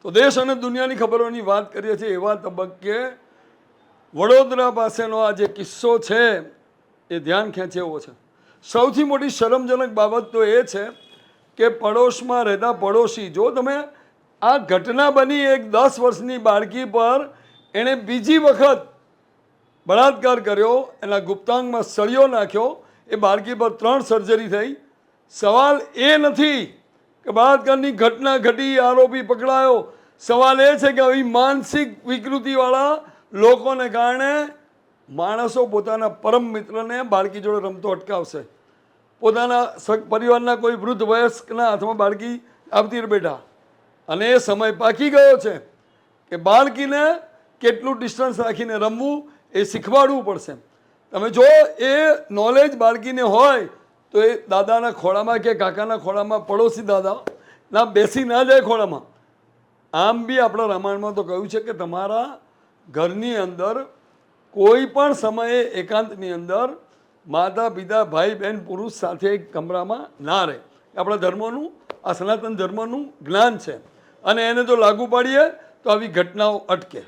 તો દેશ અને દુનિયાની ખબરોની વાત કરીએ છીએ એવા તબક્કે વડોદરા પાસેનો આ જે કિસ્સો છે એ ધ્યાન ખેંચે એવો છે. સૌથી મોટી શરમજનક બાબત તો એ છે કે પડોશમાં રહેતા પડોશી, જો તમે આ ઘટના બની એક 10 વર્ષની બાળકી પર એણે બીજી વખત બળાત્કાર કર્યો, એના ગુપ્તાંગમાં સળિયો નાખ્યો, એ બાળકી પર 3 સર્જરી થઈ. સવાલ એ નથી કે બળાત્કારની ઘટના ઘટી, આરોપી પકડાયો. સવાલ એ છે કે આવી માનસિક વિકૃતિવાળા લોકોને કારણે માણસો પોતાના પરમ મિત્રને બાળકી જોડે રમતો અટકાવશે. પોતાના પરિવારના કોઈ વૃદ્ધ વયસ્કના હાથમાં બાળકી આવતી બેઠા, અને એ સમય પાકી ગયો છે કે બાળકીને કેટલું ડિસ્ટન્સ રાખીને રમવું એ શીખવાડવું પડશે. તમે જો એ નોલેજ બાળકીને હોય તો એ દાદાના ખોળામાં કે કાકાના ખોળામાં, પડોશી દાદા ના બેસી ના જાય ખોળામાં. આમ બી આપણા રામાયણમાં તો કહ્યું છે કે તમારા ઘરની અંદર કોઈ પણ સમયે એકાંતની અંદર માતા પિતા ભાઈ બહેન પુરુષ સાથે એક કમરામાં ના રહે. આપણા ધર્મનું, આ સનાતન ધર્મનું જ્ઞાન છે, અને એને જો લાગુ પાડીએ તો આવી ઘટનાઓ અટકે.